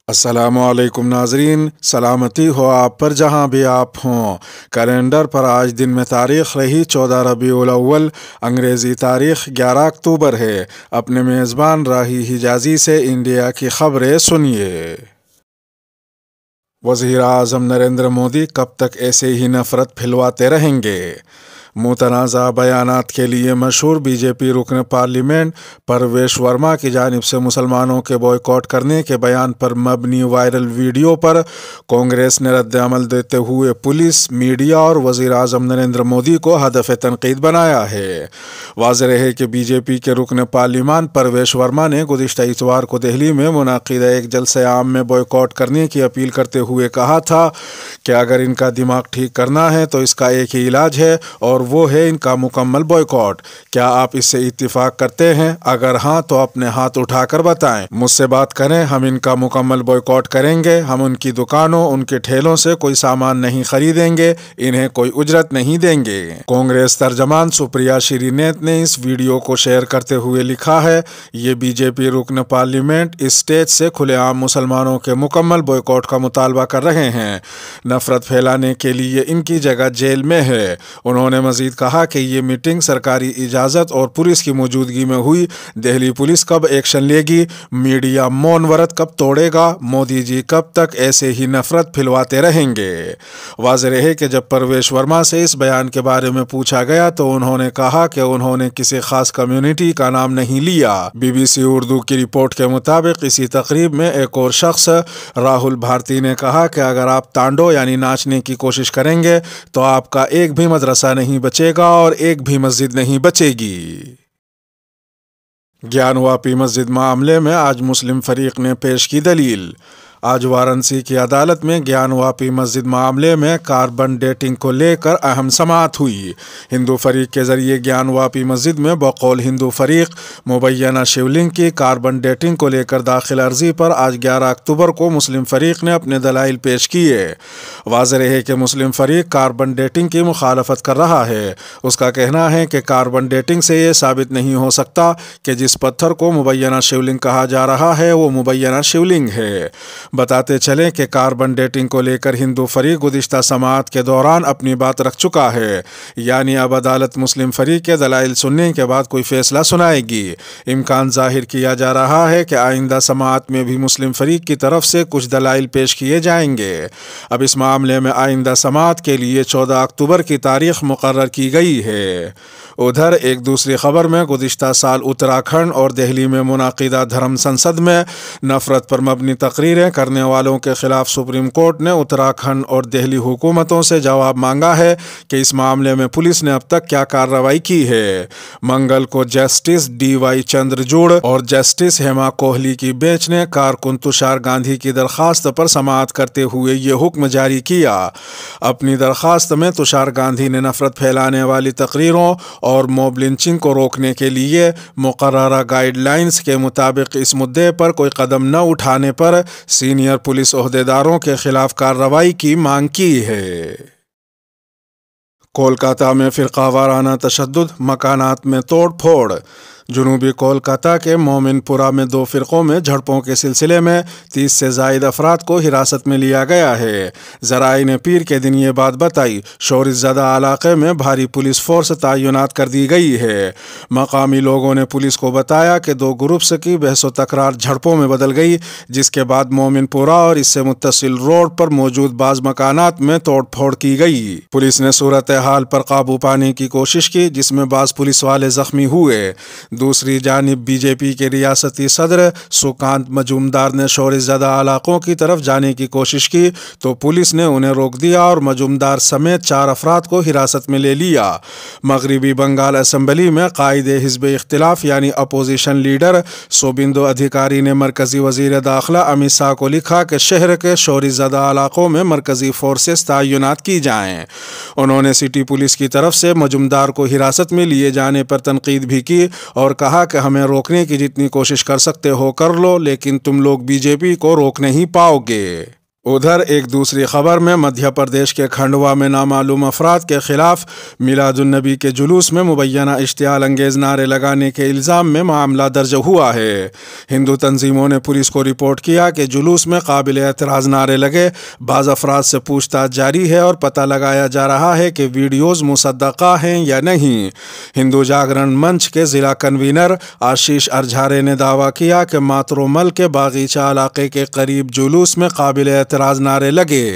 السلام علیکم ناظرین، سلامتی ہو آپ پر جہاں بھی آپ ہوں۔ کیلنڈر پر آج دن میں تاریخ رہی 14 ربیع الاول، انگریزی تاریخ 11 اکتوبر ہے۔ اپنے میزبان راہی حجازی سے انڈیا کی خبریں سنیے۔ وزیر اعظم نریندر مودی کب تک ایسے ہی نفرت پھیلاتے رہیں گے؟ متنازع بیانات کے لیے مشہور بی جے پی رکن پارلیمنٹ پرویش ورما کی جانب سے مسلمانوں کے بائیکاٹ کرنے کے بیان پر مبنی وائرل ویڈیو پر کانگریس نے رد عمل دیتے ہوئے پولیس، میڈیا اور وزیر اعظم نریندر مودی کو ہدف تنقید بنایا ہے۔ واضح ہے کہ بی جے پی کے رکن پارلیمان پرویش ورما نے گزشتہ اتوار کو دہلی میں منعقدہ ایک جلسہ عام میں بائیکاٹ کرنے کی اپیل کرتے ہوئے کہا تھا کہ اگر ان کا دماغ ٹھیک کرنا ہے تو اس کا ایک ہی علاج ہے اور وہ ہے ان کا مکمل بائیکاٹ۔ کیا آپ اس سے اتفاق کرتے ہیں؟ اگر ہاں تو اپنے ہاتھ اٹھا کر بتائیں، مجھ سے بات کریں، ہم ان کا مکمل بائیکاٹ کریں گے۔ ہم ان کی دکانوں، ان کے ٹھیلوں سے کوئی سامان نہیں خریدیں گے، انہیں کوئی اجرت نہیں دیں گے۔ کانگریس ترجمان سپریا شری نیت نے اس ویڈیو کو شیئر کرتے ہوئے لکھا ہے، یہ بی جے پی رکن پارلیمنٹ اس اسٹیج سے کھلے عام مسلمانوں کے مکمل بائیکاٹ کا مطالبہ کر رہے ہیں۔ نفرت پھیلانے کے لیے ان کی جگہ جیل میں ہے۔ انہوں نے مزید کہا کہ یہ میٹنگ سرکاری اجازت اور پولیس کی موجودگی میں ہوئی۔ دہلی پولیس کب ایکشن لے گی؟ میڈیا مون ورت کب توڑے گا؟ مودی جی کب تک ایسے ہی نفرت پھیلاتے رہیں گے؟ واضح رہے کہ جب پرویش ورما سے اس بیان کے بارے میں پوچھا گیا تو انہوں نے کہا کہ انہوں نے کسی خاص کمیونٹی کا نام نہیں لیا۔ بی بی سی اردو کی رپورٹ کے مطابق اسی تقریب میں ایک اور شخص راہل بھارتی نے کہا کہ اگر آپ تانڈو یعنی ناچنے کی کوشش کریں گے تو آپ کا ایک بھی مدرسہ نہیں بچے گا اور ایک بھی مسجد نہیں بچے گی۔ گیان واپی مسجد معاملے میں آج مسلم فریق نے پیش کی دلیل۔ آج وارانسی کی عدالت میں گیان واپی مسجد معاملے میں کاربن ڈیٹنگ کو لے کر اہم سماعت ہوئی۔ ہندو فریق کے ذریعے گیان واپی مسجد میں بقول ہندو فریق مبینہ شیولنگ کی کاربن ڈیٹنگ کو لے کر داخل عرضی پر آج 11 اکتوبر کو مسلم فریق نے اپنے دلائل پیش کیے۔ واضح رہے کہ مسلم فریق کاربن ڈیٹنگ کی مخالفت کر رہا ہے۔ اس کا کہنا ہے کہ کاربن ڈیٹنگ سے یہ ثابت نہیں ہو سکتا کہ جس پتھر کو مبینہ شیولنگ کہا جا رہا ہے وہ مبینہ شیولنگ ہے۔ بتاتے چلیں کہ کاربن ڈیٹنگ کو لے کر ہندو فریق گزشتہ سماعت کے دوران اپنی بات رکھ چکا ہے، یعنی اب عدالت مسلم فریق کے دلائل سننے کے بعد کوئی فیصلہ سنائے گی۔ امکان ظاہر کیا جا رہا ہے کہ آئندہ سماعت میں بھی مسلم فریق کی طرف سے کچھ دلائل پیش کیے جائیں گے۔ اب اس معاملے میں آئندہ سماعت کے لیے 14 اکتوبر کی تاریخ مقرر کی گئی ہے۔ ادھر ایک دوسری خبر میں گزشتہ سال اتراکھنڈ اور دہلی میں منعقدہ دھرم سنسد میں نفرت پر مبنی تقریریں کرنے والوں کے خلاف سپریم کورٹ نے اتراکھنڈ اور دہلی حکومتوں سے جواب مانگا ہے کہ اس معاملے میں پولیس نے اب تک کیا کارروائی کی ہے۔ منگل کو جسٹس ڈی وائی چندرچوڑ اور جسٹس ہیما کوہلی کی بینچ نے کارکن تشار گاندھی کی درخواست پر سماعت کرتے ہوئے یہ حکم جاری کیا۔ اپنی درخواست میں تشار گاندھی نے نفرت پھیلانے والی تقریروں اور موب لنچنگ کو روکنے کے لیے مقررہ گائیڈ لائنز کے مطابق اس مدعے پر کوئی قدم نہ اٹھانے پر سینئر پولیس عہدیداروں کے خلاف کارروائی کی مانگ کی ہے۔ کولکاتہ میں فرقہ وارانہ تشدد، مکانات میں توڑ پھوڑ۔ جنوبی کولکاتہ کے مومن پورہ میں دو فرقوں میں جھڑپوں کے سلسلے میں 30 سے زائد افراد کو حراست میں لیا گیا ہے۔ ذرائع نے پیر کے دن یہ بات بتائی۔ شورش زدہ علاقے میں بھاری پولیس فورس تعینات کر دی گئی ہے۔ مقامی لوگوں نے پولیس کو بتایا کہ دو گروپس کی بحث و تکرار جھڑپوں میں بدل گئی، جس کے بعد مومن پورہ اور اس سے متصل روڈ پر موجود بعض مکانات میں توڑ پھوڑ کی گئی۔ پولیس نے صورتحال پر قابو پانے کی کوشش کی، جس میں بعض پولیس والے زخمی ہوئے۔ دوسری جانب بی جے پی کے ریاستی صدر سکانت مجومدار نے شورش زدہ علاقوں کی طرف جانے کی کوشش کی تو پولیس نے انہیں روک دیا اور مجومدار سمیت 4 افراد کو حراست میں لے لیا۔ مغربی بنگال اسمبلی میں قائد حزب اختلاف یعنی اپوزیشن لیڈر سوبندو ادھیکاری نے مرکزی وزیر داخلہ امیت شاہ کو لکھا کہ شہر کے شورش زدہ علاقوں میں مرکزی فورسز تعینات کی جائیں۔ انہوں نے سٹی پولیس کی طرف سے مجومدار کو حراست میں لیے جانے پر تنقید بھی کی اور کہا کہ ہمیں روکنے کی جتنی کوشش کر سکتے ہو کر لو، لیکن تم لوگ بی جے پی کو روک نہیں پاؤ گے۔ उधर एक दूसरी खबर में मध्य प्रदेश के खंडवा में नामालूम अफराद के खिलाफ मिलादुन्नबी के जुलूस में मुबैना इश्तियाल अंगेज नारे लगाने के इल्ज़ाम में मामला दर्ज हुआ है। हिंदू तंजीमों ने पुलिस को रिपोर्ट किया कि जुलूस में काबिल एतराज़ नारे लगे। बाज़ अफराद से पूछताछ जारी है और पता लगाया जा रहा है कि वीडियोज़ मुसद्दक़ा हैं या नहीं। हिंदू जागरण मंच के ज़िला कन्वीनर आशीष अरझारे ने दावा किया कि मातरोमल के बागीचा इलाके के करीब जुलूस में काबिल एतराज़ नारे लगे।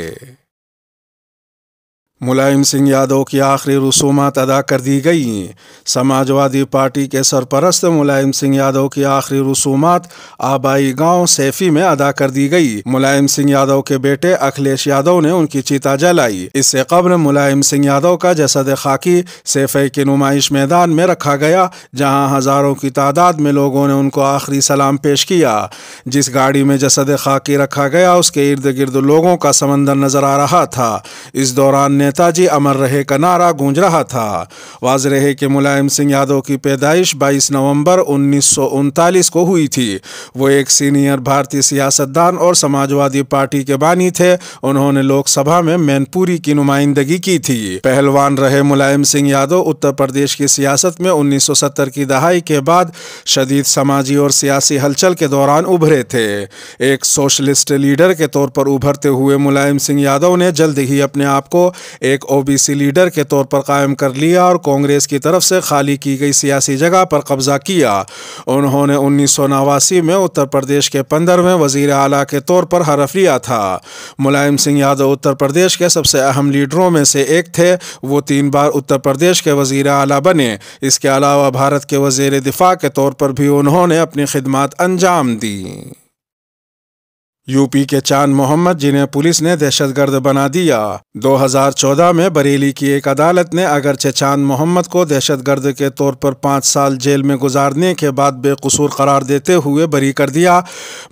मुलायम सिंह यादव की आखिरी रसूमात अदा कर दी गई। समाजवादी पार्टी के सरपरस्त मुलायम सिंह यादव की आखिरी रसूमात आबाई गांव सैफी में अदा कर दी गई। मुलायम सिंह यादव के बेटे अखिलेश यादव ने उनकी चिता जलाई। इससे कब्ल मुलायम सिंह यादव का जसद खाकी सैफई के नुमाइश मैदान में रखा गया, जहां हजारों की तादाद में लोगों ने उनको आखिरी सलाम पेश किया। जिस गाड़ी में जसद खाकी रखा गया उसके इर्द गिर्द लोगों का समंदर नजर आ रहा था। इस दौरान नेताजी अमर रहे का नारा गूंज रहा था। वाज़ेह रहे कि मुलायम सिंह यादव की पैदाइश 22 नवंबर 1939 को हुई थी। वो एक सीनियर भारतीय सियासतदान और समाजवादी पार्टी के बानी थे। उन्होंने लोकसभा में मैनपुरी की नुमाइंदगी की थी। पहलवान रहे मुलायम सिंह यादव उत्तर प्रदेश की सियासत में 1970 की दहाई के बाद शदीद समाजी और सियासी हलचल के दौरान उभरे थे। एक सोशलिस्ट लीडर के तौर पर उभरते हुए मुलायम सिंह यादव ने जल्द ही अपने आप को एक ओबीसी लीडर के तौर पर कायम कर लिया और कांग्रेस की तरफ से खाली की गई सियासी जगह पर कब्जा किया। उन्होंने 1989 में उत्तर प्रदेश के 15वें वजीर आला के तौर पर हलफ लिया था। मुलायम सिंह यादव उत्तर प्रदेश के सबसे अहम लीडरों में से एक थे। वो 3 बार उत्तर प्रदेश के वजीर आला बने। इसके अलावा भारत के वजीर दिफा के तौर पर भी उन्होंने अपनी खिदमत अंजाम दी। यूपी के चांद मोहम्मद, जिन्हें पुलिस ने दहशतगर्द बना दिया। 2014 में बरेली की एक अदालत ने अगरचे चांद मोहम्मद को दहशतगर्द के तौर पर 5 साल जेल में गुजारने के बाद बेकसूर करार देते हुए बरी कर दिया,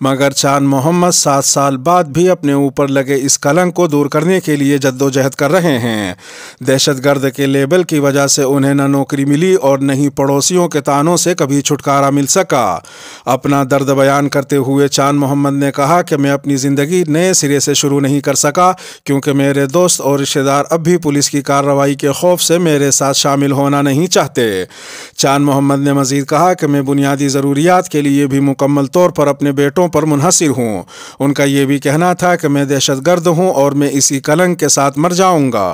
मगर चांद मोहम्मद 7 साल बाद भी अपने ऊपर लगे इस कलंक को दूर करने के लिए जद्दोजहद कर रहे हैं। दहशतगर्द के लेबल की वजह से उन्हें न नौकरी मिली और न ही पड़ोसियों के तानों से कभी छुटकारा मिल सका। अपना दर्द बयान करते हुए चांद मोहम्मद ने कहा कि मैं अपनी ज़िंदगी नए सिरे से शुरू नहीं कर सका, क्योंकि मेरे दोस्त और रिश्तेदार अब भी पुलिस की कार्रवाई के खौफ से मेरे साथ शामिल होना नहीं चाहते। चांद मोहम्मद ने मज़ीद कहा कि मैं बुनियादी ज़रूरियात के लिए भी मुकम्मल तौर पर अपने बेटों पर मुनहसिर हूँ। उनका ये भी कहना था कि मैं दहशतगर्द हूँ और मैं इसी कलंक के साथ मर जाऊँगा।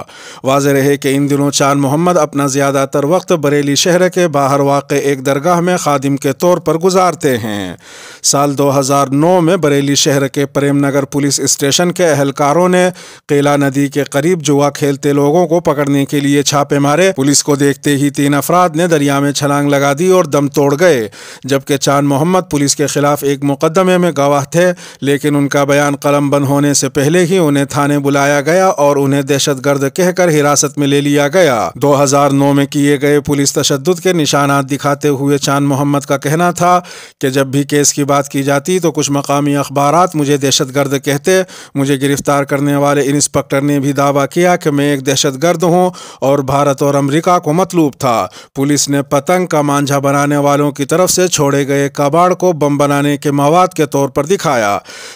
वाज़ेह रहे कि इन दिनों चांद मोहम्मद अपना ज़्यादातर वक्त बरेली शहर के बाहर वाक़ एक दरगाह में खादिम के तौर पर गुजारते हैं। साल 2009 में बरेली शहर के प्रेम नगर पुलिस स्टेशन के एहलकारों ने केला नदी के करीब जुआ खेलते लोगों को पकड़ने के लिए छापे मारे। पुलिस को देखते ही 3 अफराद ने दरिया में छलांग लगा दी और दम तोड़ गए, जबकि चांद मोहम्मद पुलिस के खिलाफ एक मुकदमे में गवाह थे, लेकिन उनका बयान कलम बंद होने से पहले ही उन्हें थाने बुलाया गया और उन्हें दहशतगर्द कहकर हिरासत में ले लिया गया। 2009 में किए गए पुलिस तशद्दुद के निशानात दिखाते हुए चांद मोहम्मद का कहना था कि जब भी केस की बात की जाती तो कुछ मकामी अखबारात मुझे दहशतगर्द कहते। मुझे गिरफ्तार करने वाले इंस्पेक्टर ने भी दावा किया कि मैं एक दहशतगर्द हूं और भारत और अमेरिका को मतलूब था। पुलिस ने पतंग का मांझा बनाने वालों की तरफ से छोड़े गए कबाड़ को बम बनाने के मवाद के तौर पर दिखाया।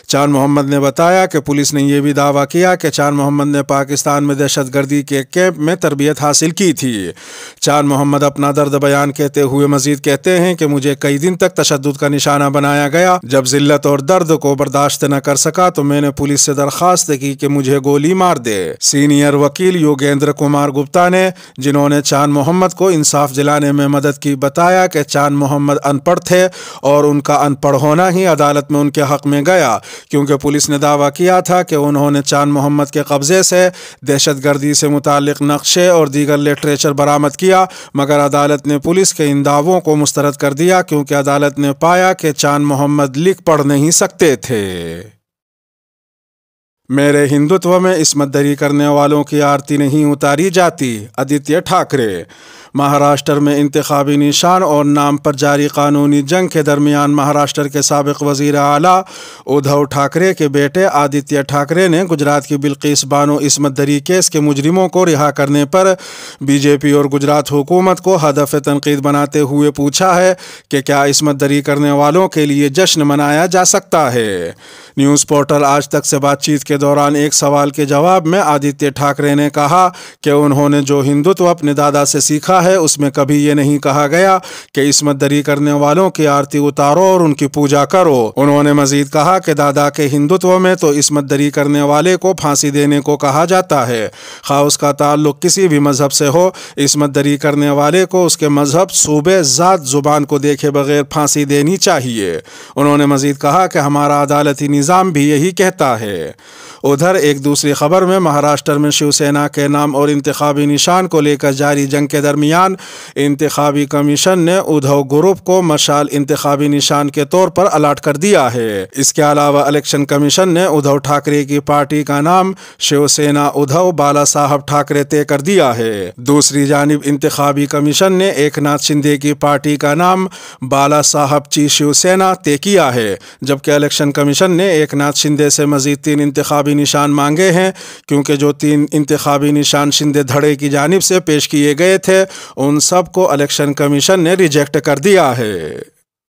चांद मोहम्मद ने बताया कि पुलिस ने यह भी दावा किया कि चांद मोहम्मद ने पाकिस्तान में दहशतगर्दी के कैंप में तरबियत हासिल की थी। चांद मोहम्मद अपना दर्द बयान कहते हुए मजीद कहते हैं कि मुझे कई दिन तक तशद्दुद का निशाना बनाया गया। जब जिल्लत और दर्द को बर्दाश्त न कर सका तो मैंने पुलिस से दरखास्त की कि मुझे गोली मार दे। सीनियर वकील योगेंद्र कुमार गुप्ता ने, जिन्होंने चांद मोहम्मद को इंसाफ दिलाने में मदद की, बताया कि चांद मोहम्मद अनपढ़ थे और उनका अनपढ़ होना ही अदालत में उनके हक में गया, क्योंकि पुलिस ने दावा किया था कि उन्होंने चांद मोहम्मद के कब्जे से दहशतगर्दी से मुतालिक नक्शे और दीगर लिटरेचर बरामद किया, मगर अदालत ने पुलिस के इन दावों को मुस्तरद कर दिया, क्योंकि अदालत ने पाया कि चांद मोहम्मद लिख पढ़ नहीं सकते थे। मेरे हिंदुत्व में इस्मत दरी करने वालों की आरती नहीं उतारी जाती। आदित्य ठाकरे। महाराष्ट्र में इंतखाबी निशान और नाम पर जारी कानूनी जंग के दरमियान महाराष्ट्र के साबिक वज़ीर आला उद्धव ठाकरे के बेटे आदित्य ठाकरे ने गुजरात की बिल्किस बानो इस्मत दरी केस के मुजरिमों को रिहा करने पर बीजेपी और गुजरात हुकूमत को हदफ तनकीद बनाते हुए पूछा है कि क्या इस्मत दरी करने वालों के लिए जश्न मनाया जा सकता है। न्यूज़ पोर्टल आज तक से बातचीत के दौरान एक सवाल के जवाब में आदित्य ठाकरे ने कहा कि उन्होंने जो हिंदुत्व अपने दादा से सीखा है उसमें कभी ये नहीं कहा गया कि इस्मत दरी करने वालों की आरती उतारो और उनकी पूजा करो। उन्होंने मजीद कहा कि दादा के हिंदुत्व में तो इस्मत दरी करने वाले को फांसी देने को कहा जाता है, खा उसका ताल्लुक किसी भी मजहब से हो। इस्मत दरी करने वाले को उसके मजहब, सूबे, ज़ात, ज़ुबान को देखे बगैर फांसी देनी चाहिए। उन्होंने मजीद कहा कि हमारा अदालती निज़ाम भी यही कहता है। उधर एक दूसरी खबर में महाराष्ट्र में शिवसेना के नाम और इंतखाबी निशान को लेकर जारी जंग के दरमियान इंतखाबी कमीशन ने उद्धव ग्रुप को मशाल इंतखाबी निशान के तौर पर अलॉट कर दिया है। इसके अलावा इलेक्शन कमीशन ने उद्धव ठाकरे की पार्टी का नाम शिवसेना उद्धव बाला साहब ठाकरे तय कर दिया है। दूसरी जानिब इंतखाबी कमीशन ने एकनाथ शिंदे की पार्टी का नाम बाला साहब ची शिवसेना तय किया है, जबकि इलेक्शन कमीशन ने एकनाथ शिंदे से मजीद 3 इंतखाबी निशान मांगे हैं, क्योंकि जो 3 इंतखाबी निशान शिंदे धड़े की जानिब से पेश किए गए थे उन सब को इलेक्शन कमीशन ने रिजेक्ट कर दिया है।